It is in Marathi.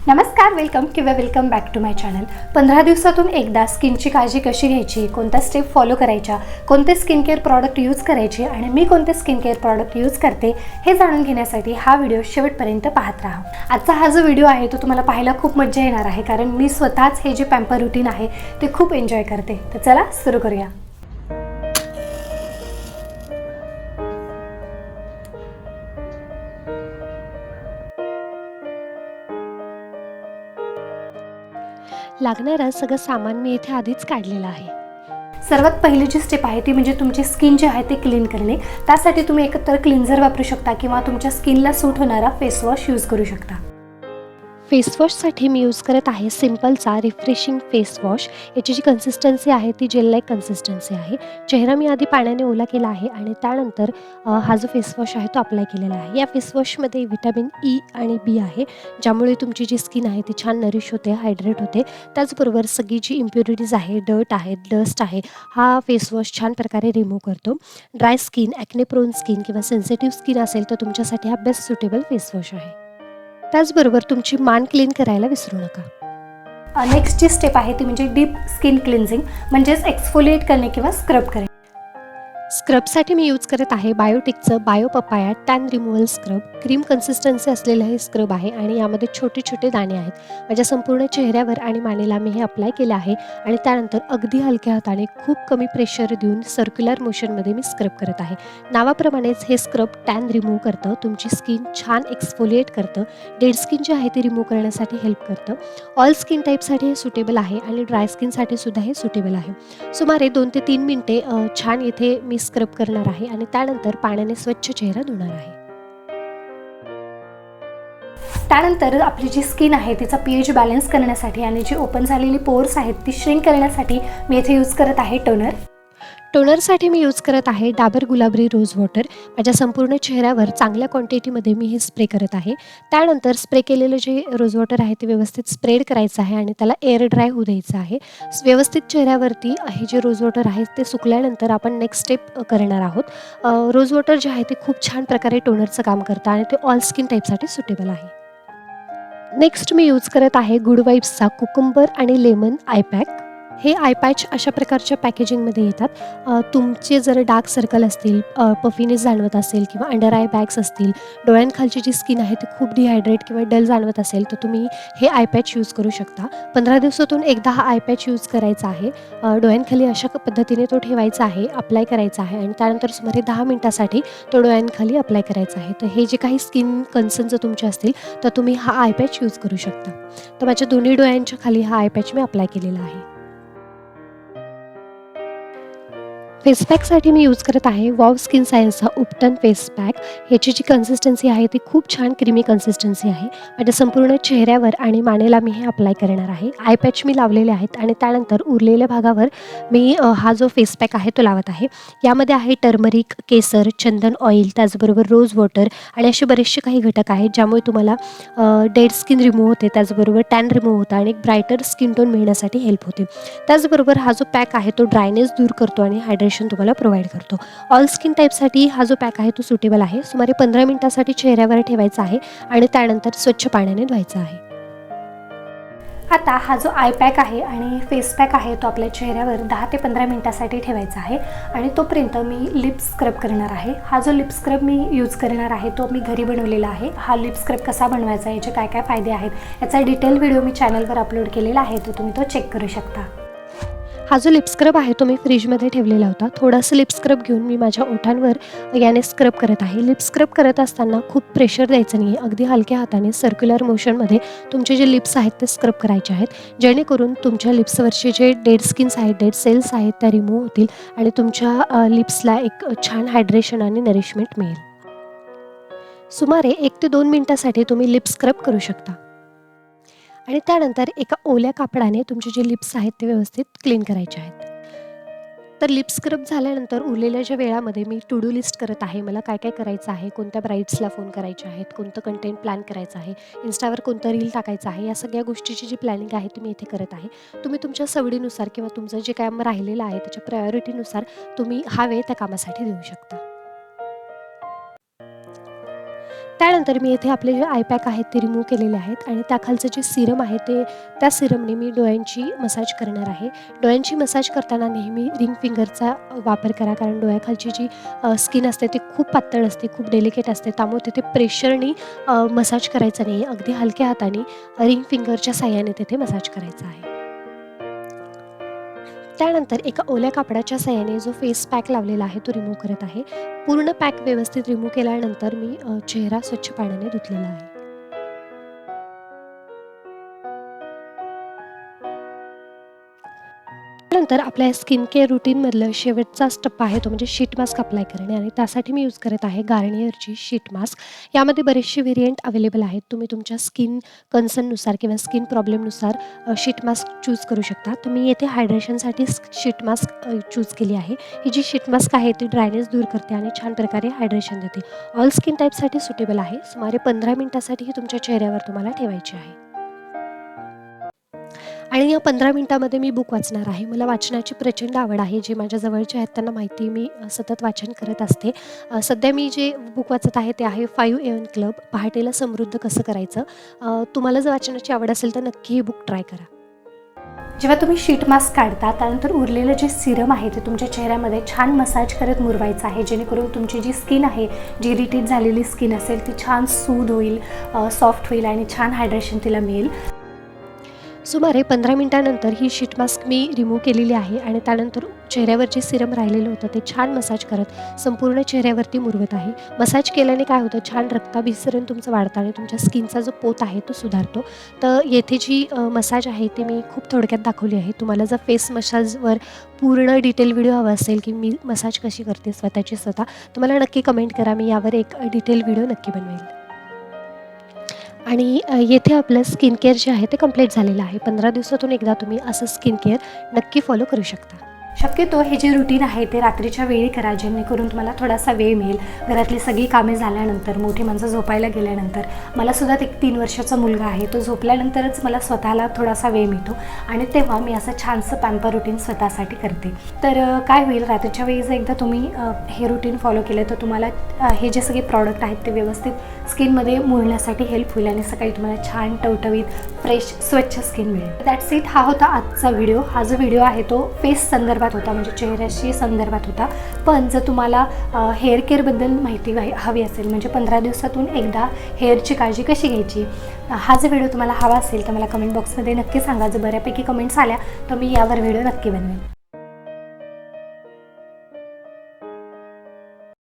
नमस्कार, welcome back to my channel. 15 दिवसातून एकदा स्किनची काळजी कशी घ्यायची, कोणत्या स्टेप फॉलो करायच्या, कोणते स्किन केअर प्रॉडक्ट यूज करायचे आणि मी कोणते स्किन केअर प्रॉडक्ट यूज करते हे जाणून घेण्यासाठी हा व्हिडिओ शेवटपर्यंत पाहत राहा. आजचा हा जो व्हिडिओ आहे तो तुम्हाला पाहायला खूप मजा येणार आहे, कारण मी स्वतःच हे जे पॅम्पर रुटीन आहे ते खूप एन्जॉय करते. तर चला सुरू करूया. लागणारं सगळं सामान मी इथे आधीच काढलेलं आहे. सर्वात पहिली जी स्टेप आहे ती म्हणजे तुमची स्किन जी आहे ते क्लीन करणे. त्यासाठी तुम्ही एकतर क्लिन्झर वापरू शकता किंवा तुमच्या स्किनला सूट होणारा फेस वॉश यूज करू शकता. फेसवॉशसाठी मी यूज करत आहे सिम्पलचा रिफ्रेशिंग फेस वॉश. याची जी कन्सिस्टन्सी आहे ती जेल लाईक कन्सिस्टन्सी आहे. चेहरा मी आधी पाण्याने ओला केला आहे आणि त्यानंतर हा जो फेसवॉश आहे तो अप्लाय केलेला आहे. या फेसवॉशमध्ये व्हिटॅमिन ई आणि बी आहे, ज्यामुळे तुमची जी स्किन आहे ती छान नरिश होते, हायड्रेट होते. त्याचबरोबर सगळी जी इम्प्युरिटीज आहे, डर्ट आहे, डस्ट आहे, हा फेसवॉश छान प्रकारे रिमूव्ह करतो. Dry skin, acne prone skin किंवा सेन्सिटिव्ह स्किन असेल तर तुमच्यासाठी हा बेस्ट सुटेबल फेसवॉश आहे. त्याचबरोबर तुमची मान क्लीन करायला विसरू नका. नेक्स्ट जी स्टेप आहे ती म्हणजे डीप स्किन क्लिन्झिंग, म्हणजेच एक्सफोलिएट करणे किंवा स्क्रब करणे. स्क्रबसाठी मी यूज करत आहे बायोटिकचं bio papaya tan removal scrub. Cream consistency असलेलं हे स्क्रब आहे आणि यामध्ये छोटे छोटे दाणे आहेत. माझ्या संपूर्ण चेहऱ्यावर आणि मानेला मी हे अप्लाय केलं आहे आणि त्यानंतर अगदी हलक्या हाताने खूप कमी प्रेशर देऊन सर्क्युलर मोशनमध्ये मी स्क्रब करत आहे. नावाप्रमाणेच हे स्क्रब टॅन रिमूव्ह करतं, तुमची स्किन छान एक्सफोलिएट करतं, डेड स्किन जी आहे ती रिमूव्ह करण्यासाठी हेल्प करतं. ऑल स्किन टाईपसाठी हे सुटेबल आहे आणि ड्राय स्किनसाठी सुद्धा हे सुटेबल आहे. सुमारे 2 ते 3 मिनिटे छान इथे मी स्क्रब करणार आहे आणि त्यानंतर पाण्याने स्वच्छ चेहरा धुणार आहे. त्यानंतर आपली जी स्किन आहे तिचा पीएच बॅलन्स करण्यासाठी आणि जी ओपन झालेली पोर्स आहेत ती श्रिंक करण्यासाठी मी इथे यूज करत आहे टोनर. टोनरसाठी मी यूज करत आहे डाबर गुलाबरी रोज वॉटर. माझ्या संपूर्ण चेहऱ्यावर चांगल्या क्वांटिटीमध्ये मी हे स्प्रे करत आहे. त्यानंतर स्प्रे केलेलं जे रोज वॉटर आहे ते व्यवस्थित स्प्रेड करायचं आहे आणि त्याला एअर ड्राय होऊ द्यायचं आहे. व्यवस्थित चेहऱ्यावरती हे जे रोज वॉटर आहे ते सुकल्यानंतर आपण नेक्स्ट स्टेप करणार आहोत. रोज वॉटर जे आहे ते खूप छान प्रकारे टोनरचं काम करतं आणि ते ऑल स्किन टाईपसाठी सुटेबल आहे. नेक्स्ट मी यूज करत आहे गुड वाईब्सचा कुकुंबर आणि लेमन आय पॅक. हे आय पॅच अशा प्रकारच्या पॅकेजिंगमध्ये येतात. तुमचे जर डार्क सर्कल असतील, पफिनेस जाणवत असेल किंवा अंडर आय बॅग्स असतील, डोळ्यांखालची जी स्किन आहे ती खूप डिहायड्रेट किंवा डल जाणवत असेल तर तुम्ही हे आय पॅच यूज करू शकता. 15 दिवसातून एकदा हा आय पॅच यूज करायचा आहे. डोळ्यांखाली अशा पद्धतीने तो ठेवायचा आहे, अप्लाय करायचा आहे आणि त्यानंतर सुमारे 10 मिनिटासाठी तो डोळ्यांखाली अप्लाय करायचा आहे. तर हे जे काही स्किन कन्सर्न जर तुमचे असतील तर तुम्ही हा आय पॅच यूज करू शकता. तर माझ्या दोन्ही डोळ्यांच्या खाली हा आय पॅच मी अप्लाय केलेला आहे. फेस पॅकसाठी मी यूज करत आहे वॉव स्किन सायन्सचा उपटन फेस पॅक. ह्याची जी कन्सिस्टन्सी आहे ती खूप छान क्रीमी कन्सिस्टन्सी आहे. माझ्या संपूर्ण चेहऱ्यावर आणि मानेला मी हे अप्लाय करणार आहे. आय पॅच मी लावलेले आहेत आणि त्यानंतर उरलेल्या भागावर मी हा जो फेस पॅक आहे तो लावत आहे. यामध्ये आहे टर्मरिक, केसर, चंदन ऑइल, त्याचबरोबर रोज वॉटर आणि असे बरेचसे काही घटक आहेत ज्यामुळे तुम्हाला डेड स्किन रिमूव्ह होते, त्याचबरोबर टॅन रिमूव्ह होतं आणि एक ब्रायटर स्किन टोन मिळण्यासाठी हेल्प होते. त्याचबरोबर हा जो पॅक आहे तो ड्रायनेस दूर करतो आणि हायड्रेशन तुम्हाला प्रोव्हाइड करतो. ऑल स्किन टाईपसाठी हा जो पॅक आहे तो सुटेबल आहे. सुमारे 15 मिनिटासाठी चेहऱ्यावर ठेवायचा आहे आणि त्यानंतर स्वच्छ पाण्याने धुवायचा आहे. आता हा जो आय पॅक आहे आणि फेस पॅक आहे तो आपल्या चेहऱ्यावर 10 ते 15 मिनिटासाठी ठेवायचा आहे आणि तोपर्यंत मी लिप स्क्रब करणार आहे. हा जो लिप स्क्रब मी यूज करणार आहे तो मी घरी बनवलेला आहे. हा लिप स्क्रब कसा बनवायचा, याचे काय काय फायदे आहेत याचा डिटेल व्हिडिओ मी चॅनलवर अपलोड केलेला आहे, तर तुम्ही तो चेक करू शकता. हा जो लिप स्क्रब आहे तो मी फ्रीजमध्ये ठेवलेला होता. थोडासा लिप स्क्रब घेऊन मी माझ्या ओठांवर याने स्क्रब करत आहे. लिप स्क्रब करत असताना खूप प्रेशर द्यायचं नाही आहे. अगदी हलक्या हाताने सर्क्युलर मोशनमध्ये तुमचे जे लिप्स आहेत ते स्क्रब करायचे आहेत, जेणेकरून तुमच्या लिप्सवरचे जे डेड स्किन्स आहेत, डेड सेल्स आहेत त्या रिमूव्ह होतील आणि तुमच्या लिप्सला एक छान हायड्रेशन आणि नरिशमेंट मिळेल. सुमारे 1 ते 2 मिनिटासाठी तुम्ही लिप स्क्रब करू शकता आणि त्यानंतर एका ओल्या कापडाने तुमचे जे लिप्स आहेत ते व्यवस्थित क्लीन करायचे आहेत. तर लिप स्क्रब झाल्यानंतर उरलेल्या ज्या वेळामध्ये मी टू डू लिस्ट करत आहे. मला काय काय करायचं आहे, कोणत्या ब्राईड्सला फोन करायचे आहेत, कोणतं कंटेंट प्लॅन करायचं आहे, इन्स्टावर कोणतं रील टाकायचं आहे, या सगळ्या गोष्टीची जी प्लॅनिंग आहे ती मी इथे करत आहे. तुम्ही तुमच्या सवडीनुसार किंवा तुमचं जे काम राहिलेलं आहे त्याच्या प्रायोरिटीनुसार तुम्ही हा वेळ त्या कामासाठी देऊ शकता. त्यानंतर मी इथे आपले जे आय पॅक आहेत ते रिमूव्ह केलेले आहेत आणि त्याखालचं जे सिरम आहे त्या सिरमने मी डोळ्यांची मसाज करणार आहे. डोळ्यांची मसाज करताना नेहमी रिंग फिंगरचा वापर करा, कारण डोळ्याखालची जी स्किन असते ती खूप पातळ असते, खूप डेलिकेट असते. त्यामुळे तिथे प्रेशरनी मसाज करायचा नाही, अगदी हलक्या हाताने रिंग फिंगरच्या साहाय्याने तिथे मसाज करायचा आहे. त्यानंतर एका ओल्या कापडाच्या साहाय्याने जो फेस पॅक लावलेला आहे तो रिमूव्ह करत आहे. पूर्ण पॅक व्यवस्थित रिमूव्ह केल्यानंतर मी चेहरा स्वच्छ पाण्याने धुतलेला आहे. त्यानंतर आपल्या स्किन केअर रुटीनमधलं शेवटचा टप्पा आहे तो म्हणजे शीट मास्क अप्लाय करणे आणि त्यासाठी मी यूज करत आहे गार्नियरची शीट मास्क. यामध्ये बरेचसे व्हेरियंट अवेलेबल आहेत. तुम्ही तुमच्या स्किन कन्सर्ननुसार किंवा स्किन प्रॉब्लेमनुसार शीट मास्क चूज करू शकता. तर मी येथे हायड्रेशनसाठी शीट मास्क चूज केली आहे. ही जी शीट मास्क आहे ती ड्रायनेस दूर करते आणि छान प्रकारे हायड्रेशन देते. ऑल स्किन टाईपसाठी सुटेबल आहे. सुमारे 15 मिनिटासाठी ही तुमच्या चेहऱ्यावर तुम्हाला ठेवायची आहे. आणि या 15 मिनिटामध्ये मी बुक वाचणार आहे. मला वाचनाची प्रचंड आवड आहे. जे माझ्या जवळचे आहेत त्यांना माहिती मी सतत वाचन करत असते. सध्या मी जे बुक वाचत आहे ते आहे 5 AM क्लब, पहाटेला समृद्ध कसं करायचं. तुम्हाला जर वाचनाची आवड असेल तर नक्की हे बुक ट्राय करा. जेव्हा तुम्ही शीट मास्क काढता त्यानंतर उरलेलं जे सिरम आहे ते तुमच्या चेहऱ्यामध्ये छान मसाज करत मुरवायचं आहे, जेणेकरून तुमची जी स्किन आहे, जी इरिटेट झालेली स्किन असेल ती छान सूद होईल, सॉफ्ट होईल आणि छान हायड्रेशन तिला मिळेल. सुमारे 15 मिनिटानंतर ही शीट मास्क मी रिमूव्ह केलेली आहे आणि त्यानंतर चेहऱ्यावर जे सिरम राहिलेलं होतं ते छान मसाज करत संपूर्ण चेहऱ्यावरती मुरवत आहे. मसाज केल्याने काय होतं, छान रक्ताभिसरण तुमचं वाढतं आणि तुमच्या स्किनचा जो पोत आहे तो सुधारतो. तर येथे जी मसाज आहे ती मी खूप थोडक्यात दाखवली आहे. तुम्हाला जर फेस मसाजवर पूर्ण डिटेल व्हिडिओ हवा असेल की मी मसाज कशी करते स्वतःची स्वतः, तर मला नक्की कमेंट करा. मी यावर एक डिटेल व्हिडिओ नक्की बनवेल. आणि येथे आपलं स्किन केअर जे आहे ते कंप्लीट झालेलं आहे. 15 दिवसातून एकदा तुम्ही असं स्किन केअर नक्की फॉलो करू शकता. शक्यतो हे जे रुटीन आहे ते रात्रीच्या वेळी करा, जेणेकरून तुम्हाला थोडासा वेळ मिळेल. घरातली सगळी कामे झाल्यानंतर, मोठी माणसं झोपायला गेल्यानंतर, मला सुद्धा एक 3 वर्षाचा मुलगा आहे, तो झोपल्यानंतरच मला स्वतःला थोडासा वेळ मिळतो आणि तेव्हा मी असं छानसं पॅम्पर रुटीन स्वतःसाठी करते. तर काय होईल, रात्रीच्या वेळी जर एकदा तुम्ही हे रुटीन फॉलो केलं तर तुम्हाला हे जे सगळे प्रॉडक्ट आहेत ते व्यवस्थित स्किनमध्ये मुरण्यासाठी हेल्प होईल आणि सकाळी तुम्हाला छान टवटवीत फ्रेश स्वच्छ स्किन मिळेल. That's it. हा होता आजचा व्हिडिओ. हा जो व्हिडिओ आहे तो फेस संदर्भात होता, म्हणजे चेहऱ्याशी संदर्भात होता. पण जर तुम्हाला हेअर केअरबद्दल माहिती हवी असेल, म्हणजे 15 दिवसातून एकदा हेअरची काळजी कशी घ्यायची, हा जर व्हिडिओ तुम्हाला हवा असेल तर मला कमेंट बॉक्समध्ये नक्की सांगा. जर बऱ्यापैकी कमेंट्स आल्या तर मी यावर व्हिडिओ नक्की बनवेन.